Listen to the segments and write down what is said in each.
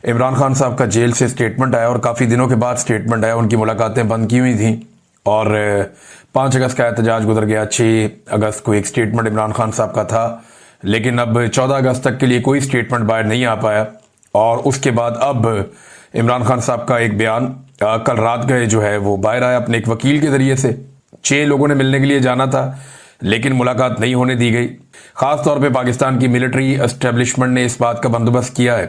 इमरान खान साहब का जेल से स्टेटमेंट आया और काफ़ी दिनों के बाद स्टेटमेंट आया। उनकी मुलाकातें बंद की हुई थी और 5 अगस्त का एहतजाज गुजर गया। 6 अगस्त को एक स्टेटमेंट इमरान खान साहब का था, लेकिन अब 14 अगस्त तक के लिए कोई स्टेटमेंट बाहर नहीं आ पाया। और उसके बाद अब इमरान खान साहब का एक बयान कल रात गए जो है वो बाहर आया अपने एक वकील के जरिए से। 6 लोगों ने मिलने के लिए जाना था, लेकिन मुलाकात नहीं होने दी गई। खास तौर पे पाकिस्तान की मिलिट्री एस्टेब्लिशमेंट ने इस बात का बंदोबस्त किया है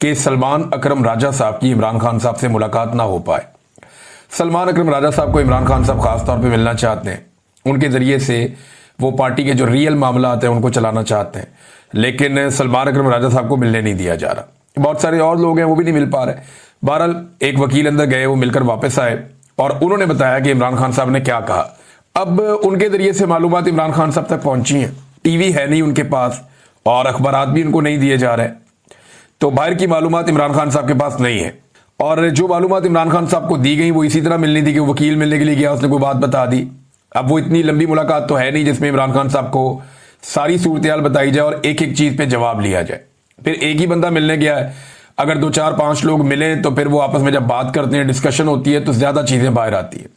कि सलमान अकरम राजा साहब की इमरान खान साहब से मुलाकात ना हो पाए। सलमान अकरम राजा साहब को इमरान खान साहब खास तौर पे मिलना चाहते हैं, उनके जरिए से वो पार्टी के जो रियल मामला आते हैं उनको चलाना चाहते हैं, लेकिन सलमान अकरम राजा साहब को मिलने नहीं दिया जा रहा। बहुत सारे और लोग हैं वो भी नहीं मिल पा रहे। बहरहाल एक वकील अंदर गए, वो मिलकर वापस आए और उन्होंने बताया कि इमरान खान साहब ने क्या कहा। अब उनके जरिए से मालूमात इमरान खान साहब तक पहुंची हैं। टीवी है नहीं उनके पास और अखबारात भी उनको नहीं दिए जा रहे, तो बाहर की मालूमात इमरान खान साहब के पास नहीं है। और जो मालूमात इमरान खान साहब को दी गई वो इसी तरह मिलनी थी कि वो वकील मिलने के लिए गया, उसने कोई बात बता दी। अब वो इतनी लंबी मुलाकात तो है नहीं जिसमें इमरान खान साहब को सारी सूरत बताई जाए और एक एक चीज पे जवाब लिया जाए। फिर एक ही बंदा मिलने गया है, अगर 2 4 5 लोग मिले तो फिर वो आपस में जब बात करते हैं, डिस्कशन होती है, तो ज्यादा चीजें बाहर आती है।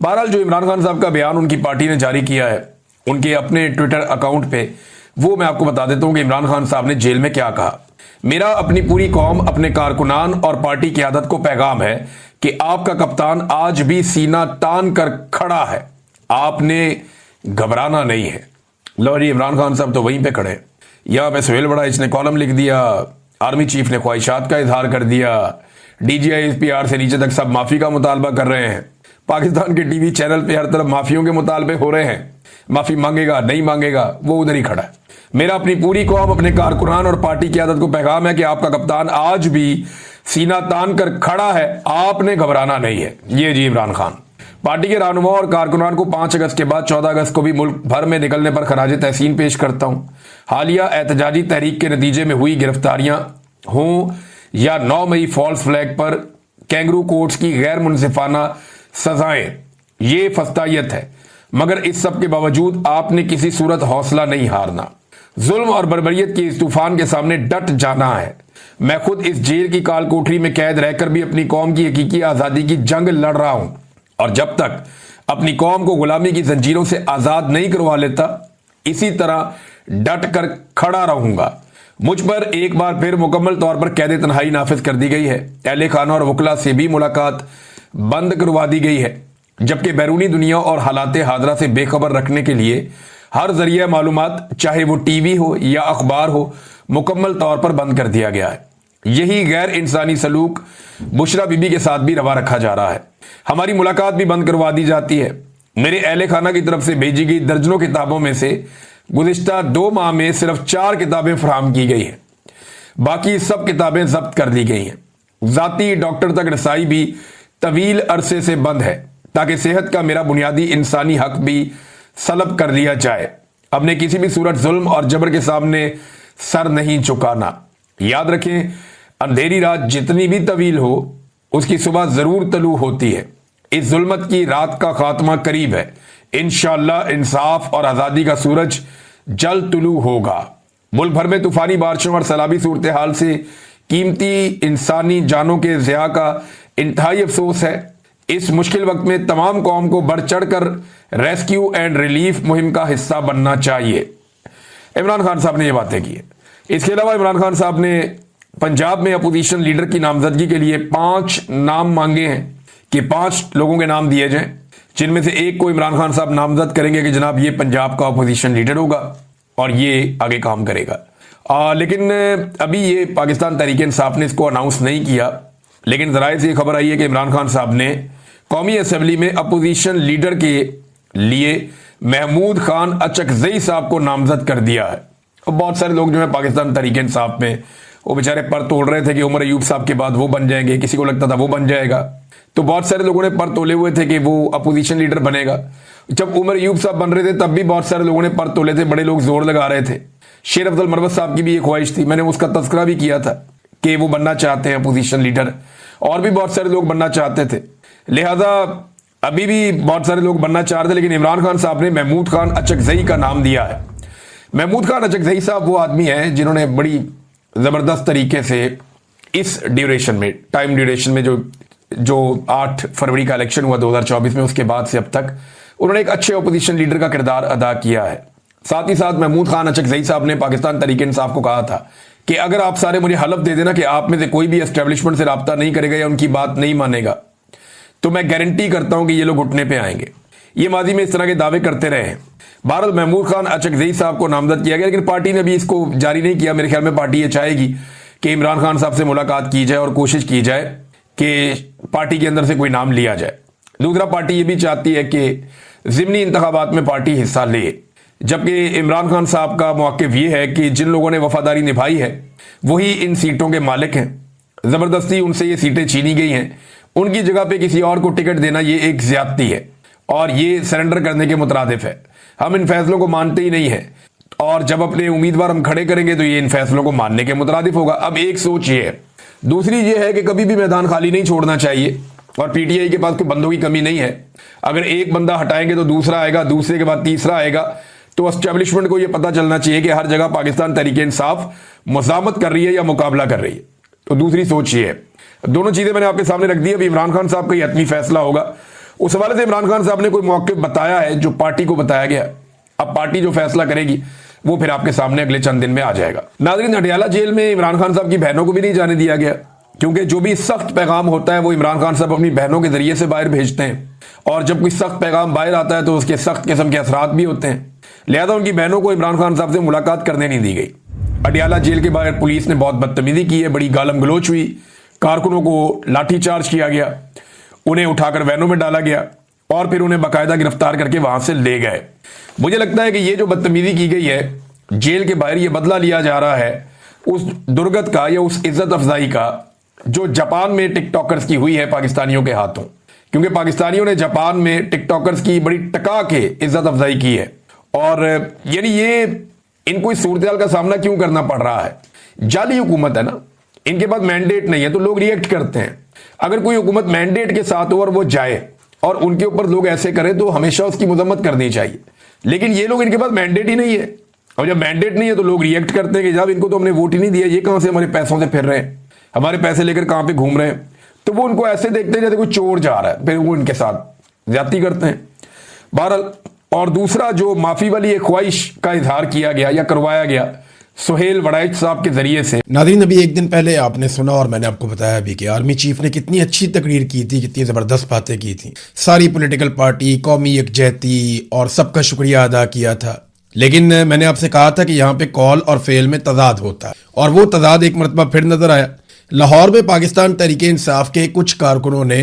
बहरहाल जो इमरान खान साहब का बयान उनकी पार्टी ने जारी किया है उनके अपने ट्विटर अकाउंट पे, वो मैं आपको बता देता हूं कि इमरान खान साहब ने जेल में क्या कहा। मेरा अपनी पूरी कौम, अपने कारकुनान और पार्टी क़यादत को पैगाम है कि आपका कप्तान आज भी सीना तान कर खड़ा है, आपने घबराना नहीं है। लो जी, इमरान खान साहब तो वहीं पे खड़े। यहां पे सुहेल बड़ा इसने कॉलम लिख दिया, आर्मी चीफ ने ख्वाहिशात का इजहार कर दिया, डीजीआई एसपीआर से नीचे तक सब माफी का मुतालबा कर रहे हैं। पाकिस्तान के टीवी चैनल पे हर तरफ माफियों के मुतालबे हो रहे हैं, माफी मांगेगा नहीं मांगेगा वो उधर ही खड़ा है। मेरा अपनी पूरी कौम, अपने कारकुनान और पार्टी की आदत को पैगाम है कि आपका कप्तान आज भी सीना तान कर खड़ा है, आपने घबराना नहीं है। ये जी इमरान खान। पार्टी के रहनुमा और कारकुनान को 5 अगस्त के बाद 14 अगस्त को भी मुल्क भर में निकलने पर खराज तहसीन पेश करता हूं। हालिया एहतजाजी तहरीक के नतीजे में हुई गिरफ्तारियां हों या 9 मई फॉल्स फ्लैग पर कैंगरू कोर्ट्स की गैर मुनसिफाना सजाएं, ये फस्तायत है, मगर इस सब के बावजूद आपने किसी सूरत हौसला नहीं हारना। जुल्म और बर्बरियत के इस तूफान के सामने डट जाना है। मैं खुद इस जेल की काल कोठरी में कैद रहकर भी अपनी कौम की हकीकी आजादी की जंग लड़ रहा हूं, और जब तक अपनी कौम को गुलामी की जंजीरों से आजाद नहीं करवा लेता, इसी तरह डट कर खड़ा रहूंगा। मुझ पर एक बार फिर मुकम्मल तौर पर कैद तन्हाई नाफिज कर दी गई है। अहले खाना और वकला से भी मुलाकात बंद करवा दी गई है, जबकि बैरूनी दुनिया और हालात हाजरा से बेखबर रखने के लिए हर जरिया मालूमात, चाहे वो टीवी हो या अखबार हो, मुकम्मल तौर पर बंद कर दिया गया है। यही गैर इंसानी सलूक बुशरा बीबी के साथ भी रवा रखा जा रहा है। हमारी मुलाकात भी बंद करवा दी जाती है। मेरे अहले खाना की तरफ से भेजी गई दर्जनों किताबों में से गुज़िश्ता 2 माह में सिर्फ 4 किताबें फराहम की गई हैं, बाकी सब किताबें जब्त कर ली गई हैं। जाती डॉक्टर तक रसाई भी तवील अरसे से बंद है, ताकि सेहत का मेरा बुनियादी इंसानी हक भी सलब कर लिया जाए। हमने किसी भी सूरत जुल्म और जबर के सामने सर नहीं झुकाना। याद रखें, अंधेरी रात जितनी भी तवील हो, उसकी सुबह जरूर तलू होती है। इस जुल्मत की रात का खात्मा करीब है। इंशाअल्लाह इंसाफ और आजादी का सूरज जल्द तुलू होगा। मुल्क भर में तूफानी बारिशों और सैलाबी सूरत हाल से कीमती इंसानी जानों के ज़िया का इंतहाई अफसोस है। इस मुश्किल वक्त में तमाम कौम को बढ़ चढ़ कर रेस्क्यू एंड रिलीफ मुहिम का हिस्सा बनना चाहिए। इमरान खान साहब ने ये बातें की है। इसके अलावा इमरान खान साहब ने पंजाब में अपोजिशन लीडर की नामजदगी के लिए 5 नाम मांगे हैं कि 5 लोगों के नाम दिए जाएं, जिनमें से एक को इमरान खान साहब नामजद करेंगे कि जनाब ये पंजाब का अपोजिशन लीडर होगा और ये आगे काम करेगा। लेकिन अभी ये पाकिस्तान तहरीक इंसाफ ने इसको अनाउंस नहीं किया, लेकिन जराए से खबर आई है कि इमरान खान साहब ने कौमी असम्बली में अपोजिशन लीडर के लिए महमूद खान अचकजई साहब को नामजद कर दिया है। और बहुत सारे लोग जो है पाकिस्तान तहरीक इंसाफ में वो बेचारे पर तोड़ रहे थे कि उमर अयूब साहब के बाद वो बन जाएंगे, किसी को लगता था वो बन जाएगा, तो बहुत सारे लोगों ने पर तोले हुए थे कि वो अपोजिशन लीडर बनेगा। जब उमर अयूब साहब बन रहे थे तब भी बहुत सारे लोगों ने पर तोले थे, बड़े लोग जोर लगा रहे थे। शेर अफजल मरवत साहब की भी एक ख्वाहिश थी, मैंने उसका तस्करा भी किया था कि वो बनना चाहते हैं अपोजिशन लीडर, और भी बहुत सारे लोग बनना चाहते थे। लिहाजा अभी भी बहुत सारे लोग बनना चाह रहे थे, लेकिन इमरान खान साहब ने महमूद खान अचकजई का नाम दिया है। महमूद खान अचकजई साहब वो आदमी हैं जिन्होंने बड़ी जबरदस्त तरीके से इस ड्यूरेशन में, टाइम ड्यूरेशन में, जो 8 फरवरी का इलेक्शन हुआ 2024 में, उसके बाद से अब तक उन्होंने एक अच्छे ओपोजिशन लीडर का किरदार अदा किया है। साथ ही साथ महमूद खान अचकजई साहब ने पाकिस्तान तहरीक इंसाफ को कहा था कि अगर आप सारे मुझे हलफ दे देना कि आप में से कोई भी एस्टेब्लिशमेंट से राब्ता नहीं करेगा या उनकी बात नहीं मानेगा, तो मैं गारंटी करता हूं कि ये लोग घुटने पे आएंगे। ये माजी में इस तरह के दावे करते रहे हैं। बहरहाल महमूद खान अचकजई साहब को नामजद किया गया, लेकिन पार्टी ने भी इसको जारी नहीं किया। मेरे ख्याल में पार्टी ये चाहेगी कि इमरान खान साहब से मुलाकात की जाए और कोशिश की जाए कि पार्टी के अंदर से कोई नाम लिया जाए। दूसरा, पार्टी ये भी चाहती है कि ज़िमनी इंतखाबात में पार्टी हिस्सा ले, जबकि इमरान खान साहब का मौक़िफ़ ये है कि जिन लोगों ने वफादारी निभाई है वही इन सीटों के मालिक हैं। ज़बरदस्ती उनसे ये सीटें छीनी गई हैं, उनकी जगह पे किसी और को टिकट देना ये एक ज़्यादती है और ये सरेंडर करने के मुतरादिफ है। हम इन फैसलों को मानते ही नहीं है और जब अपने उम्मीदवार हम खड़े करेंगे तो ये इन फैसलों को मानने के मुतरादिफ होगा। अब एक सोच ये है। दूसरी ये है कि कभी भी मैदान खाली नहीं छोड़ना चाहिए और पीटीआई के पास कोई बंदों की कमी नहीं है। अगर एक बंदा हटाएंगे तो दूसरा आएगा, दूसरे के बाद तीसरा आएगा। तो एस्टेब्लिशमेंट को यह पता चलना चाहिए कि हर जगह पाकिस्तान तहरीक इंसाफ मुज़ामत कर रही है या मुकाबला कर रही है। तो दूसरी सोच ये है। दोनों चीजें मैंने आपके सामने रख दी। अभी इमरान खान साहब का ये हतमी फैसला होगा, उस हवाले से इमरान खान साहब ने कोई मौक़िफ़ बताया है जो पार्टी को बताया गया। अब पार्टी जो फैसला करेगी वो फिर आपके सामने अगले चंद दिन में आ जाएगा। नाज़रीन, हटियाला जेल में इमरान खान साहब की बहनों को भी नहीं जाने दिया गया, क्योंकि जो भी सख्त पैगाम होता है वो इमरान खान साहब अपनी बहनों के जरिए से बाहर भेजते हैं और जब कोई सख्त पैगाम बाहर आता है तो उसके सख्त किस्म के असरात भी होते हैं। लिहाजा उनकी बहनों को इमरान खान साहब से मुलाकात करने नहीं दी गई। हटियाला जेल के बाहर पुलिस ने बहुत बदतमीजी की है, बड़ी गालम गलोच हुई, कारकुनों को लाठीचार्ज किया गया, उन्हें उठाकर वैनों में डाला गया और फिर उन्हें बाकायदा गिरफ्तार करके वहां से ले गए। मुझे लगता है कि ये जो बदतमीजी की गई है जेल के बाहर, ये बदला लिया जा रहा है उस दुर्गत का या उस इज्जत अफजाई का जो जापान में टिकटॉकर्स की हुई है पाकिस्तानियों के हाथों। क्योंकि पाकिस्तानियों ने जापान में टिकटॉकर्स की बड़ी टका के इज्जत अफजाई की है और यानी ये इनको इस सूरत का सामना क्यों करना पड़ रहा है? जाली हुकूमत है ना, इनके पास मैंडेट नहीं है तो लोग रिएक्ट करते हैं। अगर कोई हुकूमत मैंडेट के साथ हो और वो जाए और उनके ऊपर लोग ऐसे करें तो हमेशा उसकी मजम्मत करनी चाहिए। लेकिन ये लोग, इनके पास मैंडेट ही नहीं है और जब मैंडेट नहीं है तो लोग रिएक्ट करते हैं कि जब इनको तो हमने वोट ही नहीं दिया, ये कहां से हमारे पैसों से फिर रहे हैं, हमारे पैसे लेकर कहां पे घूम रहे हैं। तो वो उनको ऐसे देखते हैं जैसे कोई चोर जा रहा है, फिर वो इनके साथ ज्यादती करते हैं। बहरहाल, और दूसरा जो माफी वाली एक ख्वाहिश का इजहार किया गया या करवाया गया सुहेल वड़ाइच साहब के जरिए से। नाज़रीन, अभी एक दिन पहले आपने सुना और मैंने आपको बताया भी कि आर्मी चीफ ने कितनी अच्छी तकरीर की थी, कितनी ज़बरदस्त बातें की थी, सारी पॉलिटिकल पार्टी, कौमी यकजहती और सबका शुक्रिया अदा किया था। लेकिन मैंने आपसे कहा था कि यहाँ पे कॉल और फेल में तजाद होता है और वो तजाद एक मरतबा फिर नजर आया। लाहौर में पाकिस्तान तहरीक इंसाफ के कुछ कारकुनों ने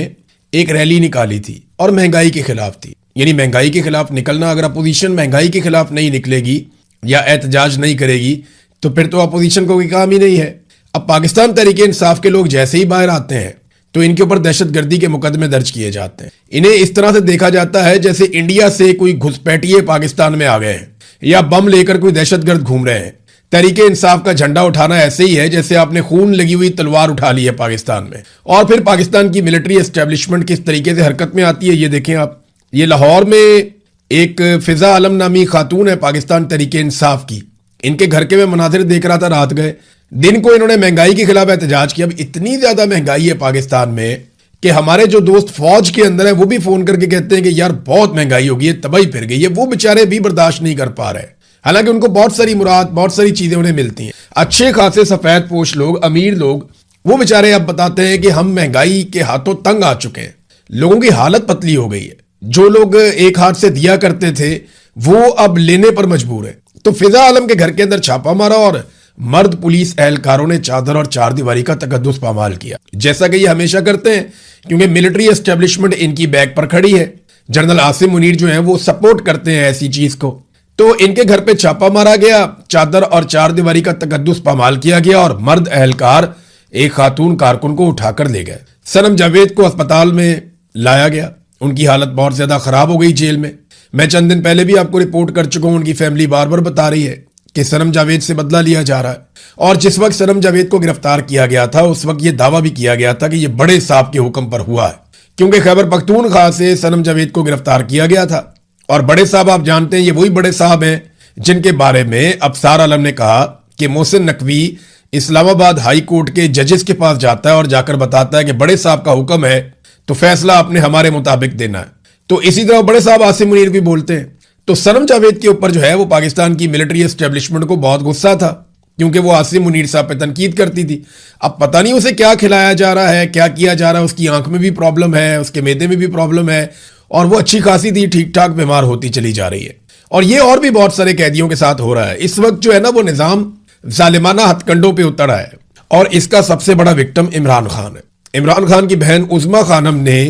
एक रैली निकाली थी और महंगाई के खिलाफ थी। यानी महंगाई के खिलाफ निकलना, अगर अपोजिशन महंगाई के खिलाफ नहीं निकलेगी या एहतजाज नहीं करेगी तो फिर तो अपोजिशन को कोई काम ही नहीं है। अब पाकिस्तान तहरीक इंसाफ के लोग जैसे ही बाहर आते हैं तो इनके ऊपर दहशतगर्दी के मुकदमे दर्ज किए जाते हैं। इन्हें इस तरह से देखा जाता है जैसे इंडिया से कोई घुसपैठिए पाकिस्तान में आ गए हैं या बम लेकर कोई दहशतगर्द घूम रहे हैं। तहरीक इंसाफ का झंडा उठाना ऐसे ही है जैसे आपने खून लगी हुई तलवार उठा ली है पाकिस्तान में। और फिर पाकिस्तान की मिलिट्री एस्टेब्लिशमेंट किस तरीके से हरकत में आती है ये देखें आप। ये लाहौर में एक फिजा आलम नामी खातून है पाकिस्तान तहरीक इंसाफ की, इनके घर के मैं मनाजिर देख रहा था रात गए दिन को, इन्होंने महंगाई के खिलाफ एहतजाज किया। अब इतनी ज्यादा महंगाई है पाकिस्तान में कि हमारे जो दोस्त फौज के अंदर है वो भी फोन करके कहते हैं कि यार बहुत महंगाई हो गई है, तबाही फिर गई है। वो बेचारे भी बर्दाश्त नहीं कर पा रहे, हालांकि उनको बहुत सारी मुराद, बहुत सारी चीजें उन्हें मिलती हैं। अच्छे खासे सफेद पोश लोग, अमीर लोग, वो बेचारे अब बताते हैं कि हम महंगाई के हाथों तंग आ चुके हैं, लोगों की हालत पतली हो गई है। जो लोग एक हाथ से दिया करते थे वो अब लेने पर मजबूर है। तो फिजा आलम के घर के अंदर छापा मारा और मर्द पुलिस एहलकारों ने चादर और चारदीवारी का तकद्दुस पामाल किया, जैसा कि ये हमेशा करते हैं, क्योंकि मिलिट्री एस्टेब्लिशमेंट इनकी बैक पर खड़ी है। जनरल आसिम मुनीर जो है वो सपोर्ट करते हैं ऐसी चीज को। तो इनके घर पे छापा मारा गया, चादर और चारदीवारी का तकद्दुस पामाल किया गया और मर्द एहलकार एक खातून कारकुन को उठाकर ले गए। सनम जावेद को अस्पताल में लाया गया, उनकी हालत बहुत ज्यादा खराब हो गई जेल में। मैं चंद दिन पहले भी आपको रिपोर्ट कर चुका हूं, उनकी फैमिली बार बार बता रही है कि सनम जावेद से बदला लिया जा रहा है। और जिस वक्त सनम जावेद को गिरफ्तार किया गया था उस वक्त यह दावा भी किया गया था कि यह बड़े साहब के हुक्म पर हुआ है, क्योंकि खैबर पख्तूनख्वा से सनम जावेद को गिरफ्तार किया गया था। और बड़े साहब आप जानते हैं, ये वही बड़े साहब हैं जिनके बारे में अफसार आलम ने कहा कि मोहसिन नकवी इस्लामाबाद हाई कोर्ट के जजेस के पास जाता है और जाकर बताता है कि बड़े साहब का हुक्म है तो फैसला आपने हमारे मुताबिक देना है। तो इसी तरह बड़े साहब आसिम मुनीर भी बोलते हैं। तो सनम जावेद के ऊपर जो है वो पाकिस्तान की मिलिट्री एस्टेब्लिशमेंट को बहुत गुस्सा था, क्योंकि वो आसिम मुनीर साहब पे तनकीद करती थी। अब पता नहीं उसे क्या खिलाया जा रहा है, क्या किया जा रहा है, उसकी आंख में भी प्रॉब्लम है, उसके मैदे में भी प्रॉब्लम है, और वो अच्छी खासी थी, ठीक ठाक बीमार होती चली जा रही है। और ये और भी बहुत सारे कैदियों के साथ हो रहा है। इस वक्त जो है ना वो निजाम जालिमाना हथकंडों पे उतर है, और इसका सबसे बड़ा विक्टिम इमरान खान है। इमरान खान की बहन उज़मा खानम ने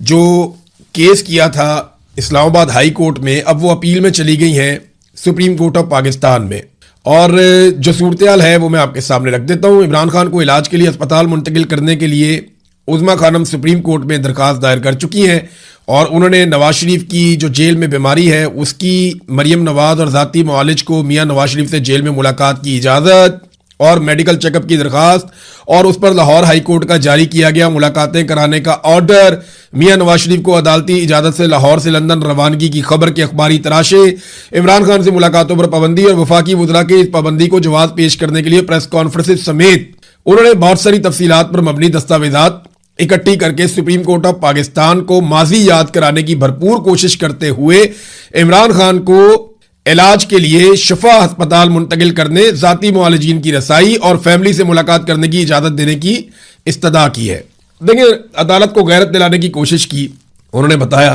जो केस किया था इस्लामाबाद हाई कोर्ट में, अब वो अपील में चली गई हैं सुप्रीम कोर्ट ऑफ पाकिस्तान में। और जो सूरत है वो मैं आपके सामने रख देता हूँ। इमरान खान को इलाज के लिए अस्पताल मुंतकिल करने के लिए उज़मा खानम सुप्रीम कोर्ट में दरखास्त दायर कर चुकी हैं, और उन्होंने नवाज शरीफ की जो जेल में बीमारी है उसकी मरियम नवाज और ज़ाती मुआलिज को मियां नवाज शरीफ से जेल में मुलाकात की इजाज़त और मेडिकल चेकअप की दरखास्त, और उस पर लाहौर हाई कोर्ट का जारी किया गया मुलाकातें कराने का ऑर्डर, मियां नवाज शरीफ को अदालती इजाज़त से लाहौर से लंदन रवानगी की खबर के अखबारी तराशे, इमरान खान से मुलाकातों पर पाबंदी और वफाकी वज़रा की इस पाबंदी को जवाब पेश करने के लिए प्रेस कॉन्फ्रेंस समेत उन्होंने बहुत सारी तफसीलात पर मबनी दस्तावेजात इकट्ठी करके सुप्रीम कोर्ट ऑफ पाकिस्तान को माजी याद कराने की भरपूर कोशिश करते हुए इमरान खान को इलाज के लिए शफा अस्पताल मुंतकिल करने, जाती मुआलिजीन की रसाई और फैमिली से मुलाकात करने की इजाजत देने की इस्तदा की है। देखिए, अदालत को गैरत दिलाने की कोशिश की। उन्होंने बताया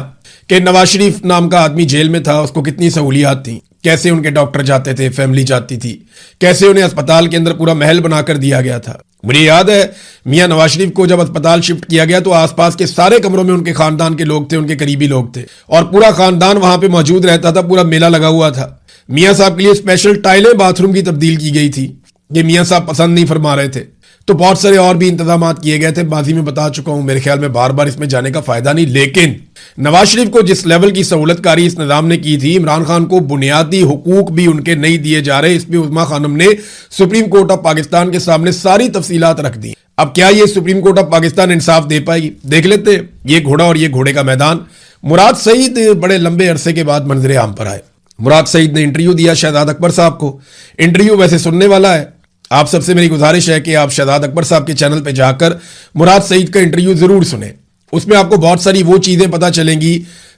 कि नवाज शरीफ नाम का आदमी जेल में था, उसको कितनी सहूलियात थी, कैसे उनके डॉक्टर जाते थे, फैमिली जाती थी, कैसे उन्हें अस्पताल के अंदर पूरा महल बनाकर दिया गया था। मुझे याद है मियां नवाज शरीफ को जब अस्पताल शिफ्ट किया गया तो आसपास के सारे कमरों में उनके खानदान के लोग थे, उनके करीबी लोग थे, और पूरा खानदान वहां पे मौजूद रहता था, पूरा मेला लगा हुआ था। मियां साहब के लिए स्पेशल टाइलें बाथरूम की तब्दील की गई थी, ये मियां साहब पसंद नहीं फरमा रहे थे। तो बहुत सारे और भी इंतजाम किए गए थे, माजी में बता चुका हूं, मेरे ख्याल में बार बार इसमें जाने का फायदा नहीं। लेकिन नवाज शरीफ को जिस लेवल की सहूलतकारी इस निजाम ने की थी, इमरान खान को बुनियादी हुकूक भी उनके नहीं दिए जा रहे। इस पर उज़मा खानम ने सुप्रीम कोर्ट ऑफ पाकिस्तान के सामने सारी तफसीलात रख दी। अब क्या ये सुप्रीम कोर्ट ऑफ पाकिस्तान इंसाफ दे पाएगी? देख लेते, ये घोड़ा और ये घोड़े का मैदान। मुराद सईद बड़े लंबे अरसे के बाद मंजरे आम पर आए। मुराद सईद ने इंटरव्यू दिया शहजाद अकबर साहब को। इंटरव्यू वैसे सुनने वाला है, आप सबसे मेरी गुजारिश है कि आप शहजाद अकबर साहब के चैनल पे जाकर मुराद सईद का इंटरव्यू जरूर सुने। उसमें आपको बहुत सारी वो चीजें पता चलेंगी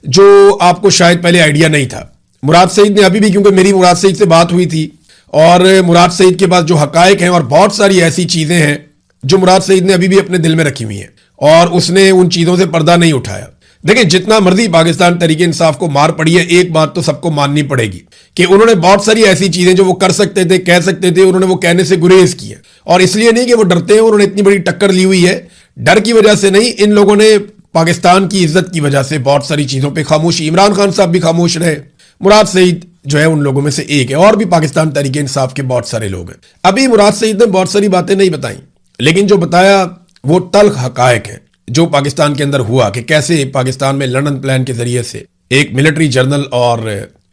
जो आपको शायद पहले आइडिया नहीं था। मुराद सईद ने अभी भी, क्योंकि मेरी मुराद सईद से बात हुई थी, और मुराद सईद के पास जो हकायक हैं और बहुत सारी ऐसी चीजें हैं जो मुराद सईद ने अभी भी अपने दिल में रखी हुई हैं, और उसने उन चीजों से पर्दा नहीं उठाया। देखिए, जितना मर्जी पाकिस्तान तहरीके इंसाफ को मार पड़ी है, एक बात तो सबको माननी पड़ेगी कि उन्होंने बहुत सारी ऐसी चीजें जो वो कर सकते थे, कह सकते थे, उन्होंने वो कहने से गुरेज किया। और इसलिए नहीं कि वो डरते हैं, उन्होंने इतनी बड़ी टक्कर ली हुई है, डर की वजह से नहीं, इन लोगों ने पाकिस्तान की इज्जत की वजह से बहुत सारी चीजों पर खामोशी। इमरान खान साहब भी खामोश रहे, मुराद सईद जो है उन लोगों में से एक है, और भी पाकिस्तान तहरीके इंसाफ के बहुत सारे लोग हैं। अभी मुराद सईद ने बहुत सारी बातें नहीं बताई, लेकिन जो बताया वो तल्ख हकायक है जो पाकिस्तान के अंदर हुआ, कि कैसे पाकिस्तान में लंदन प्लान के जरिए से एक मिलिट्री जर्नल और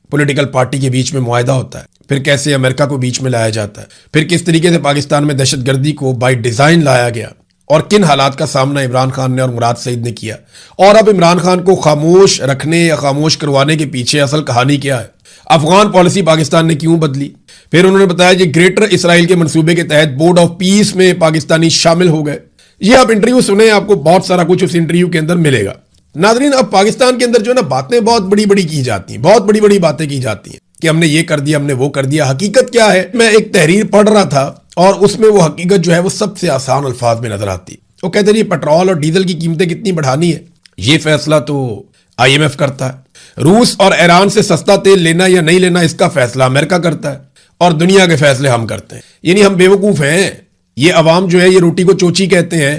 पॉलिटिकल पार्टी के बीच में मुआहदा होता है, फिर कैसे अमेरिका को बीच में लाया जाता है, फिर किस तरीके से पाकिस्तान में दहशतगर्दी को बाय डिजाइन लाया गया, और किन हालात का सामना इमरान खान ने और मुराद सईद ने किया। और अब इमरान खान को खामोश रखने या खामोश करवाने के पीछे असल कहानी क्या है, अफगान पॉलिसी पाकिस्तान ने क्यों बदली। फिर उन्होंने बताया कि ग्रेटर इसराइल के मंसूबे के तहत बोर्ड ऑफ पीस में पाकिस्तानी शामिल हो गए। ये आप इंटरव्यू सुने, आपको बहुत सारा कुछ उस इंटरव्यू के अंदर मिलेगा। नाजरीन, अब पाकिस्तान के अंदर जो है ना बातें बहुत बड़ी बड़ी की जाती हैं, बहुत बड़ी बड़ी बातें की जाती हैं कि हमने ये कर दिया, हमने वो कर दिया। हकीकत क्या है? मैं एक तहरीर पढ़ रहा था और उसमें वो हकीकत जो है वो सबसे आसान अल्फाज में नजर आती। वो कहते हैं पेट्रोल और डीजल की कीमतें कितनी बढ़ानी है, ये फैसला तो IMF करता है। रूस और ईरान से सस्ता तेल लेना या नहीं लेना, इसका फैसला अमेरिका करता है, और दुनिया के फैसले हम करते हैं। यानी हम बेवकूफ हैं। ये अवाम जो है ये रोटी को चोची कहते हैं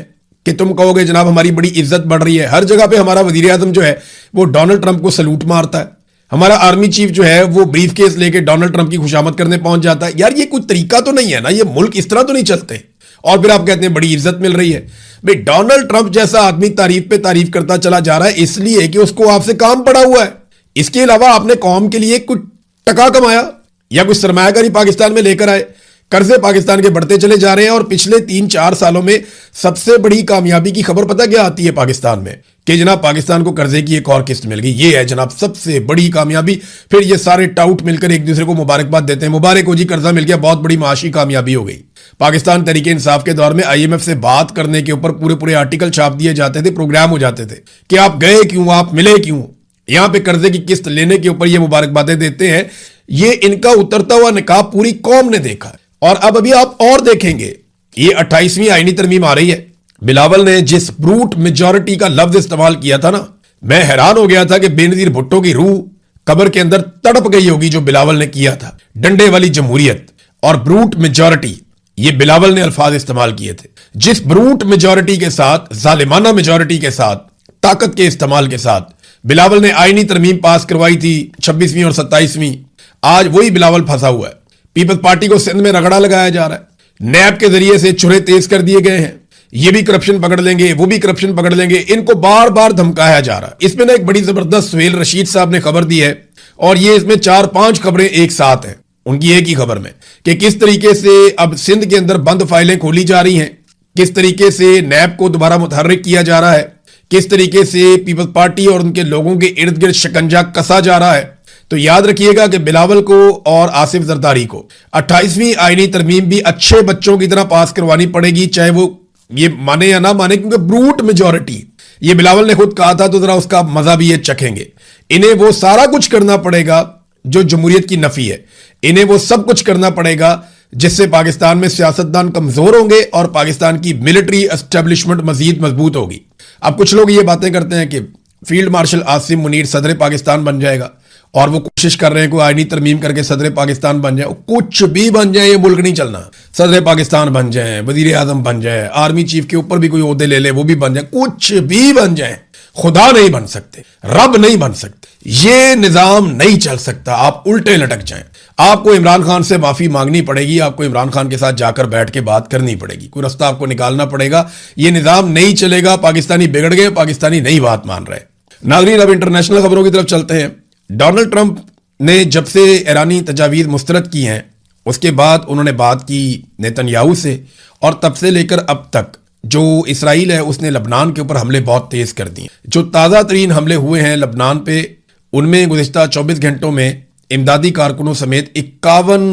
कि तुम कहोगे जनाब हमारी बड़ी इज्जत बढ़ रही है। हर जगह पे हमारा वजीर आजम जो है वो डोनाल्ड ट्रंप को सलूट मारता है। हमारा आर्मी चीफ जो है वो ब्रीफ केस लेके डोनाल्ड ट्रंप की खुशामद करने पहुंच जाता है। यार ये कोई तरीका तो नहीं है ना, ये मुल्क इस तरह तो नहीं चलते। और फिर आप कहते हैं बड़ी इज्जत मिल रही है। भाई डोनाल्ड ट्रंप जैसा आदमी तारीफ पे तारीफ करता चला जा रहा है इसलिए कि उसको आपसे काम पड़ा हुआ है। इसके अलावा आपने कौम के लिए कुछ टका कमाया या कुछ सरमायाकारी पाकिस्तान में लेकर आए। कर्जे पाकिस्तान के बढ़ते चले जा रहे हैं, और पिछले 3-4 सालों में सबसे बड़ी कामयाबी की खबर पता क्या आती है पाकिस्तान में, कि जनाब पाकिस्तान को कर्जे की एक और किस्त मिल गई। ये है जनाब सबसे बड़ी कामयाबी। फिर ये सारे टाउट मिलकर एक दूसरे को मुबारकबाद देते हैं, मुबारक हो जी कर्जा मिल गया, बहुत बड़ी माशी कामयाबी हो गई। पाकिस्तान तरीके इंसाफ के दौर में IMF से बात करने के ऊपर पूरे पूरे आर्टिकल छाप दिए जाते थे, प्रोग्राम हो जाते थे कि आप गए क्यों, आप मिले क्यों। यहां पे कर्जे की किस्त लेने के ऊपर ये मुबारकबादें देते हैं। ये इनका उतरता हुआ निकाब पूरी कौम ने देखा। और अब अभी आप और देखेंगे, ये 28वीं आईनी तरमीम आ रही है। बिलावल ने जिस ब्रूट मेजॉरिटी का लफ्ज इस्तेमाल किया था ना, मैं हैरान हो गया था कि बेनजीर भुट्टो की रूह कब्र के अंदर तड़प गई होगी जो बिलावल ने किया था। डंडे वाली जमहूरियत और ब्रूट मेजॉरिटी, ये बिलावल ने अल्फाज इस्तेमाल किए थे। जिस ब्रूट मेजॉरिटी के साथ, जालिमाना मेजॉरिटी के साथ, ताकत के इस्तेमाल के साथ बिलावल ने आईनी तरमीम पास करवाई थी 26वीं और 27वीं, आज वही बिलावल फंसा हुआ है। पीपल्स पार्टी को सिंध में रगड़ा लगाया जा रहा है, नैब के जरिए से चुरे तेज कर दिए गए हैं। ये भी करप्शन पकड़ लेंगे, वो भी करप्शन पकड़ लेंगे, इनको बार बार धमकाया जा रहा है। इसमें ना एक बड़ी जबरदस्त सुहेल रशीद साहब ने खबर दी है, और ये इसमें 4-5 खबरें एक साथ हैं उनकी एक ही खबर में, कि किस तरीके से अब सिंध के अंदर बंद फाइलें खोली जा रही हैं, किस तरीके से नैब को दोबारा मुतहर्रिक किया जा रहा है, किस तरीके से पीपल्स पार्टी और उनके लोगों के इर्द गिर्द शिकंजा कसा जा रहा है। तो याद रखिएगा कि बिलावल को और आसिफ जरदारी को 28वीं आईनी तरमीम भी अच्छे बच्चों की तरह पास करवानी पड़ेगी, चाहे वो ये माने या ना माने, क्योंकि ब्रूट मेजॉरिटी, ये बिलावल ने खुद कहा था, तो जरा उसका मजा भी ये चखेंगे। इन्हें वो सारा कुछ करना पड़ेगा जो जमहूरियत की नफी है, इन्हें वो सब कुछ करना पड़ेगा जिससे पाकिस्तान में सियासतदान कमजोर होंगे और पाकिस्तान की मिलिट्री एस्टेब्लिशमेंट मजीद मजबूत होगी। अब कुछ लोग ये बातें करते हैं कि फील्ड मार्शल आसिम मुनीर सदर पाकिस्तान बन जाएगा, और वो कोशिश कर रहे हैं कि आईनी तरमीम करके सदर पाकिस्तान बन जाए। कुछ भी बन जाए, ये मुल्क नहीं चलना। सदर पाकिस्तान बन जाए, वजीर आजम बन जाए, आर्मी चीफ के ऊपर भी कोई ओहदे ले ले, वो भी बन जाए, कुछ भी बन जाए, खुदा नहीं बन सकते, रब नहीं बन सकते, ये निजाम नहीं चल सकता। आप उल्टे लटक जाएं। आपको इमरान खान से माफी मांगनी पड़ेगी, आपको इमरान खान के साथ जाकर बैठ के बात करनी पड़ेगी, कोई रास्ता आपको निकालना पड़ेगा। ये निजाम नहीं चलेगा। पाकिस्तानी बिगड़ गए, पाकिस्तानी नहीं बात मान रहे। नाज़रीन, अब इंटरनेशनल खबरों की तरफ चलते हैं। डोनाल्ड ट्रंप ने जब से ईरानी तजावीज़ मुस्तरद की हैं, उसके बाद उन्होंने बात की नेतन्याहू से, और तब से लेकर अब तक जो इसराइल है उसने लबनान के ऊपर हमले बहुत तेज कर दिए। जो ताज़ा तरीन हमले हुए हैं लबनान पे, उनमें गुज़िश्ता 24 घंटों में इमदादी कारकुनों समेत 51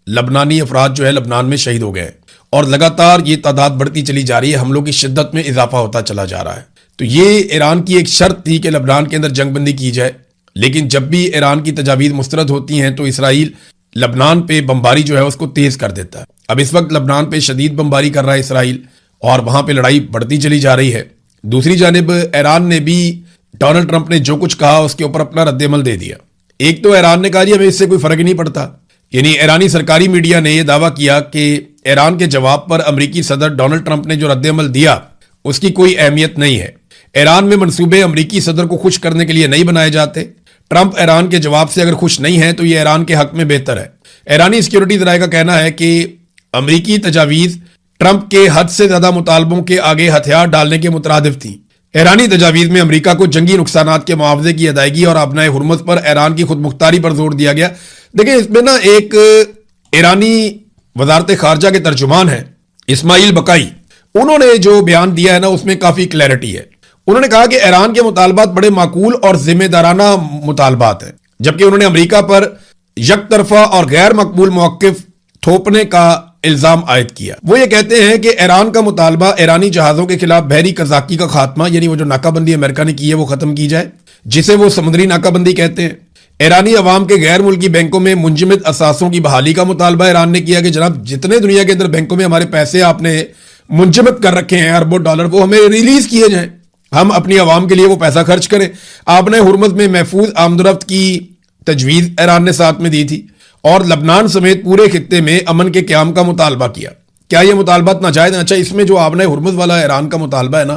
लबनानी अफराद जो है लबनान में शहीद हो गए, और लगातार ये तादाद बढ़ती चली जा रही है। हमलों की शिद्दत में इजाफा होता चला जा रहा है। तो ये ईरान की एक शर्त थी कि लबनान के अंदर जंगबंदी की जाए, लेकिन जब भी ईरान की तजावीज़ मुस्तरद होती हैं तो इसराइल लबनान पे बमबारी जो है उसको तेज कर देता है। अब इस वक्त लबनान पे शदीद बमबारी कर रहा है इसराइल, और वहां पे लड़ाई बढ़ती चली जा रही है। दूसरी जानिब ईरान ने भी डोनाल्ड ट्रंप ने जो कुछ कहा उसके ऊपर अपना रद्देमल दे दिया। एक तो ईरान ने कहा जी हमें इससे कोई फर्क ही नहीं पड़ता, यानी ईरानी सरकारी मीडिया ने यह दावा किया कि ईरान के जवाब पर अमरीकी सदर डोनाल्ड ट्रंप ने जो रद्देमल दिया उसकी कोई अहमियत नहीं है। ईरान में मंसूबे अमरीकी सदर को खुश करने के लिए नहीं बनाए जाते। ट्रंप ईरान के जवाब से अगर खुश नहीं है तो यह ईरान के हक में बेहतर है। ईरानी सिक्योरिटी जराये का कहना है कि अमरीकी तजावीज़ ट्रंप के हद से ज्यादा मुतालबों के आगे हथियार डालने के मुतरादिफ थी। ईरानी तजावीज़ में अमरीका को जंगी नुकसानात के मुआवजे की अदायगी और आबनाए हुर्मत पर ईरान की खुद मुख्तारी पर जोर दिया गया। देखिए, इसमें ना एक ईरानी वजारत खारजा के तर्जुमान है इस्माइल बकाई, उन्होंने जो बयान दिया है ना उसमें काफी क्लैरिटी है। उन्होंने कहा कि ईरान के मुतालबात बड़े माकूल और जिम्मेदाराना मुतालबात हैं, जबकि उन्होंने अमरीका पर यकतरफा और गैर मकबूल मौक़िफ़ थोपने का इल्जाम आयद किया। वो ये कहते हैं कि ईरान का मुतालबा ईरानी जहाजों के खिलाफ बहरी कज़ाकी का खात्मा, यानी वो जो नाकाबंदी अमेरिका ने की है वो खत्म की जाए, जिसे वो समुद्री नाकाबंदी कहते हैं। ईरानी अवाम के गैर मुल्की बैंकों में मुंजमद असासों की बहाली का मुतालबा ईरान ने किया कि जनाब जितने दुनिया के अंदर बैंकों में हमारे पैसे आपने मुंजमद कर रखे हैं अरबों डॉलर, वो हमें रिलीज किए जाएं, हम अपनी अवाम के लिए वो पैसा खर्च करें। आपने हुर्मत में महफूज आमदरफ्त की तजवीज़ ईरान ने साथ में दी थी, और लबनान समेत पूरे खित्ते में अमन के क़याम का मुतालबा किया। क्या ये मुतालबात नाजायज? अच्छा, इसमें जो आपने हुर्मत वाला ईरान का मुतालबा है ना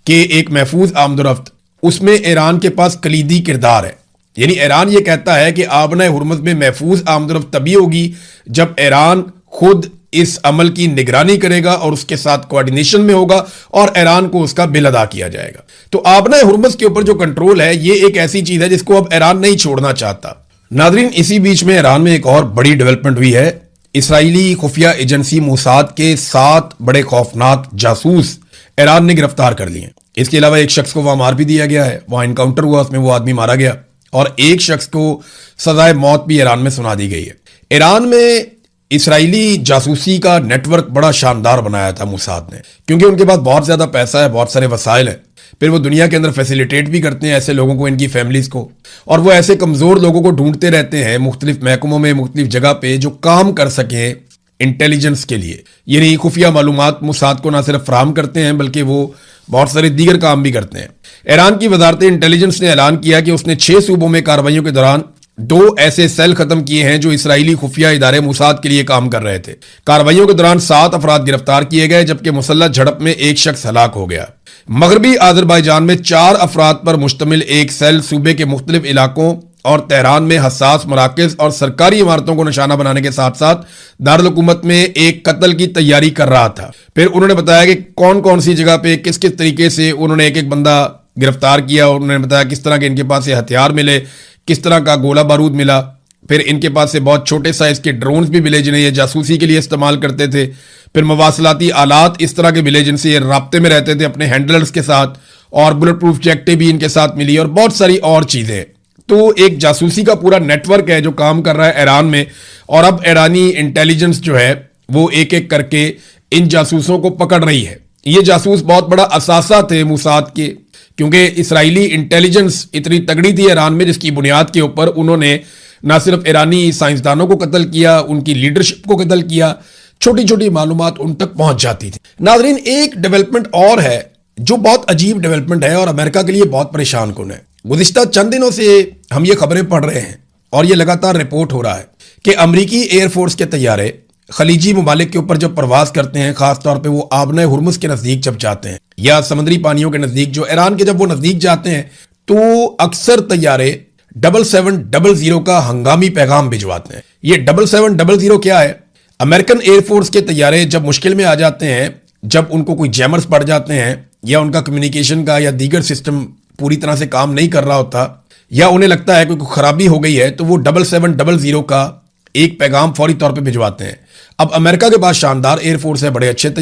कि एक महफूज आमदरफ्त, उसमें ईरान के पास कलीदी किरदार है। यानी ईरान ये कहता है कि आपने हुर्मत में महफूज आमदरफ्त तभी होगी जब ईरान खुद इस अमल की निगरानी करेगा और उसके साथ कोऑर्डिनेशन में होगा और ईरान को उसका बिल अदा किया जाएगा। तो आपने हुर्मत के ऊपर जो कंट्रोल है ये एक ऐसी चीज है जिसको अब ईरान नहीं छोड़ना चाहता। नादरीन, इसी बीच में ईरान में एक और बड़ी डेवलपमेंट हुई है। इसराइली खुफिया एजेंसी मोसाद के 7 बड़े खौफनाक जासूस ईरान ने गिरफ्तार कर लिए। इसके अलावा एक शख्स को वहां मार भी दिया गया है, वहां इनकाउंटर हुआ, उसमें वो आदमी मारा गया, और एक शख्स को सजाए मौत भी ईरान में सुना दी गई है। ईरान में इसराइली जासूसी का नेटवर्क बड़ा शानदार बनाया था मोसाद ने, क्योंकि उनके पास बहुत ज्यादा पैसा है, बहुत सारे वसाइल हैं। फिर वो दुनिया के अंदर फैसिलिटेट भी करते हैं ऐसे लोगों को, इनकी फैमिलीज को, और वो ऐसे कमजोर लोगों को ढूंढते रहते हैं मुख्तलिफ महकमों में, मुख्तलिफ जगह पे, जो काम कर सके इंटेलिजेंस के लिए। यानी खुफिया मालूमात मोसाद को ना सिर्फ फराहम करते हैं, बल्कि वो बहुत सारे दीगर काम भी करते हैं। ईरान की वजारत इंटेलिजेंस ने ऐलान किया कि उसने 6 सूबों में कार्रवाइयों के दौरान 2 ऐसे सेल खत्म किए हैं जो इसराइली खुफिया इदारे मोसाद के लिए काम कर रहे थे। कार्रवाइयों के दौरान 7 अफराद गिरफ्तार किए गए, जबकि मुसल्लह झड़प में एक शख्स हलाक हो गया। मगरबी आजरबाईजान में 4 अफराद पर मुश्तमिल एक सेल सूबे के मुख्तलिफ इलाकों और तेहरान में हसास मराकज और सरकारी इमारतों को निशाना बनाने के साथ साथ दारुल हुकूमत में एक कत्ल की तैयारी कर रहा था। फिर उन्होंने बताया कि कौन कौन सी जगह पे किस किस तरीके से उन्होंने एक एक बंदा गिरफ्तार किया, और उन्होंने बताया किस तरह के इनके पास से हथियार मिले, किस तरह का गोला बारूद मिला। फिर इनके पास से बहुत छोटे साइज के ड्रोन्स भी मिले जिन्हें ये जासूसी के लिए इस्तेमाल करते थे। फिर मवासलाती आलात इस तरह के मिले जिनसे ये राब्ते में रहते थे अपने हैंडलर्स के साथ, और बुलेट प्रूफ जैकेटें भी इनके साथ मिली, और बहुत सारी और चीजें। तो एक जासूसी का पूरा नेटवर्क है जो काम कर रहा है ईरान में, और अब ईरानी इंटेलिजेंस जो है वो एक एक करके इन जासूसों को पकड़ रही है। ये जासूस बहुत बड़ा असासा थे मोसाद के, क्योंकि इसराइली इंटेलिजेंस इतनी तगड़ी थी ईरान में, जिसकी बुनियाद के ऊपर उन्होंने ना सिर्फ ईरानी साइंसदानों को कत्ल किया, उनकी लीडरशिप को कत्ल किया, छोटी छोटी मालूमात उन तक पहुंच जाती थी। नाजरीन, एक डेवलपमेंट और है जो बहुत अजीब डेवलपमेंट है और अमेरिका के लिए बहुत परेशान कुन है। गुज़िश्ता चंद दिनों से हम ये खबरें पढ़ रहे हैं और ये लगातार रिपोर्ट हो रहा है कि अमरीकी एयरफोर्स के तैयारे खलीजी ममालिक के ऊपर जब प्रवास करते हैं, खासतौर पे वो आबना हुर्मुज के नजदीक जब जाते हैं या समुद्री पानियों के नजदीक, जो ईरान के जब वो नजदीक जाते हैं तो अक्सर तैयारे 7700 का हंगामी पैगाम भिजवाते हैं। ये 7700 क्या है? अमेरिकन एयरफोर्स के तैयारे जब मुश्किल में आ जाते हैं, जब उनको कोई जैमर्स पड़ जाते हैं, या उनका कम्युनिकेशन का या दीगर सिस्टम पूरी तरह से काम नहीं कर रहा होता, या उन्हें लगता है कोई खराबी हो गई है, तो वो 7700 का एक पैगाम फौरी तौर पे भिजवाते हैं। अब अमेरिका के पास शानदार एयरफोर्स है, बड़े अच्छे